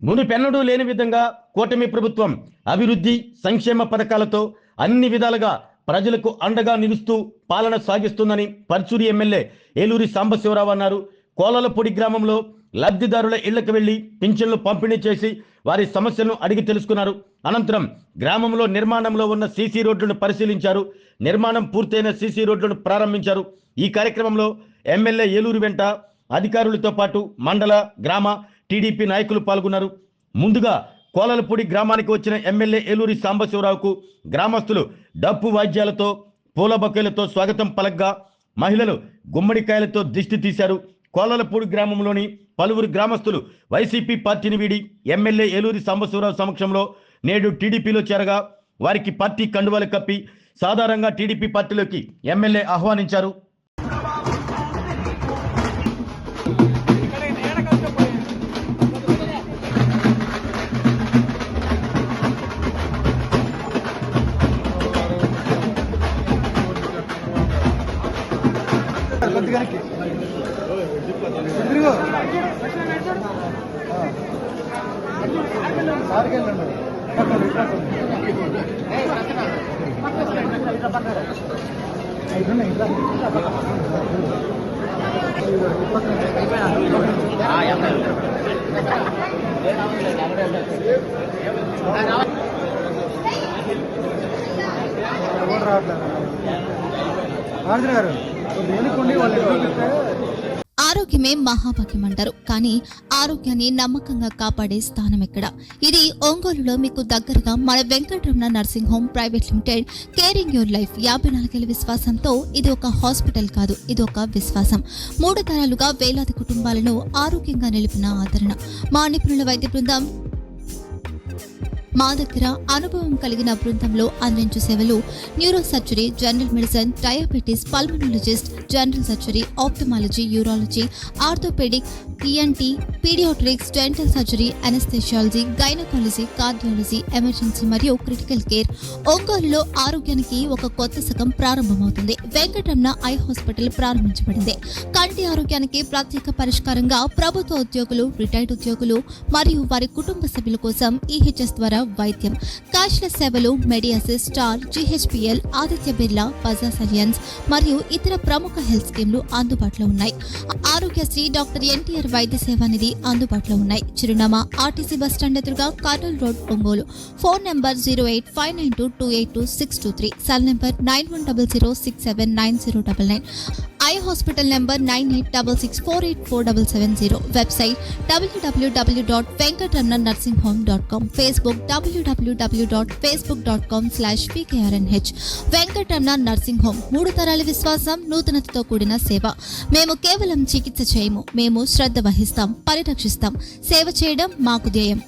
మునుపెన్నడూ లేని విధంగా కూటమి ప్రభుత్వం అభివృద్ధి సంక్షేమ పథకాలతో అన్ని విధాలుగా ప్రజలకు అండగా నిలుస్తూ పాలన సాగిస్తుందని పర్చూరి ఎమ్మెల్యే ఏలూరి సాంబశివరావు అన్నారు. కోలలపూడి గ్రామంలో లబ్ధిదారుల ఇళ్లకు వెళ్లి పింఛన్లు పంపిణీ చేసి వారి సమస్యలను అడిగి తెలుసుకున్నారు. అనంతరం గ్రామంలో నిర్మాణంలో ఉన్న సీసీ రోడ్లను పరిశీలించారు. నిర్మాణం పూర్తయిన సీసీ రోడ్లను ప్రారంభించారు. ఈ కార్యక్రమంలో ఎమ్మెల్యే ఏలూరు వెంట అధికారులతో పాటు మండల గ్రామ టీడీపీ నాయకులు పాల్గొన్నారు. ముందుగా కోలలపూడి గ్రామానికి వచ్చిన ఎమ్మెల్యే ఏలూరి సాంబశివరావుకు గ్రామస్తులు డప్పు వాద్యాలతో పూల బొకేలతో స్వాగతం పలకగా మహిళలు గుమ్మడికాయలతో దిష్టి తీశారు. కోలలపూడి గ్రామంలోని పలువురు గ్రామస్తులు వైసీపీ పార్టీని వీడి ఎమ్మెల్యే ఏలూరి సాంబశివరావు సమక్షంలో నేడు టీడీపీలో చేరగా వారికి పార్టీ కండువాలు కప్పి సాధారణంగా టీడీపీ పార్టీలోకి ఎమ్మెల్యే ఆహ్వానించారు. ఆరోగ్యమే మహాభాగ్యం అంటారు. కానీ ఆరోగ్యాన్ని నమ్మకంగా కాపాడే స్థానం ఎక్కడ? ఇది ఒంగోలులో మీకు దగ్గరగా మన Venkataramana nursing home private limited. Caring your life 54 విశ్వాసంతో ఇది ఒక హాస్పిటల్ కాదు, ఇది ఒక విశ్వాసం. 3 తరాలుగా వేలాది కుటుంబాలను ఆరోగ్యంగా నిలిపిన ఆదరణ. మా నిపుణుల వైద్య బృందం మా దగ్గర అనుభవం కలిగిన బృందంలో అందించే సేవలు neuro surgery, general medicine, diabetes, pulmonologist, general surgery, ophthalmology, urology, orthopaedic, ENT, paediatrics, dental surgery, anaesthesiology, gynaecology, cardiology, emergency మరియు క్రిటికల్ కేర్. ఒంగోలులో ఆరోగ్యానికి ఒక కొత్త శకం ప్రారంభమవుతుంది. వెంకటరమణ ఐ హాస్పిటల్ ప్రారంభించబడింది. కంటి ఆరోగ్యానికి ప్రత్యేక పరిష్కారంగా ప్రభుత్వ ఉద్యోగులు, రిటైర్డ్ ఉద్యోగులు మరియు వారి కుటుంబ సభ్యుల కోసం ఈహెచ్ఎస్ ద్వారా వైద్యం, క్యాష్లెస్ సేవలు, మెడియాసిస్, స్టార్, జీహెచ్పీఎల్, ఆదిత్య బిర్లా, బజాజ్ అలియన్స్ మరియు ఇతర ప్రముఖ హెల్త్ స్కీమ్లు అందుబాటులో ఉన్నాయి. ఆరోగ్యశ్రీ, డాక్టర్ ఎన్టీఆర్ వైద్య సేవా నిధి అందుబాటులో ఉన్నాయి. చిరునామా ఆర్టీసీ బస్టాండ్ ఎదురుగా, Kurnool road, Ongole. Phone number 08592282623, cell number 9100679099. Eye hospital number 9866484770. Website www.venkatramanarsinghome.com. Facebook www.facebook.com/pkrnh. Venkataramana nursing home, 3 తరాల విశ్వాసం, నూతనతతో కూడిన సేవ. మేము కేవలం చికిత్స చేయము, మేము శ్రద్ధ వహిస్తాం, పరిరక్షిస్తాం. సేవ చేయడం మాకు ధ్యేయం.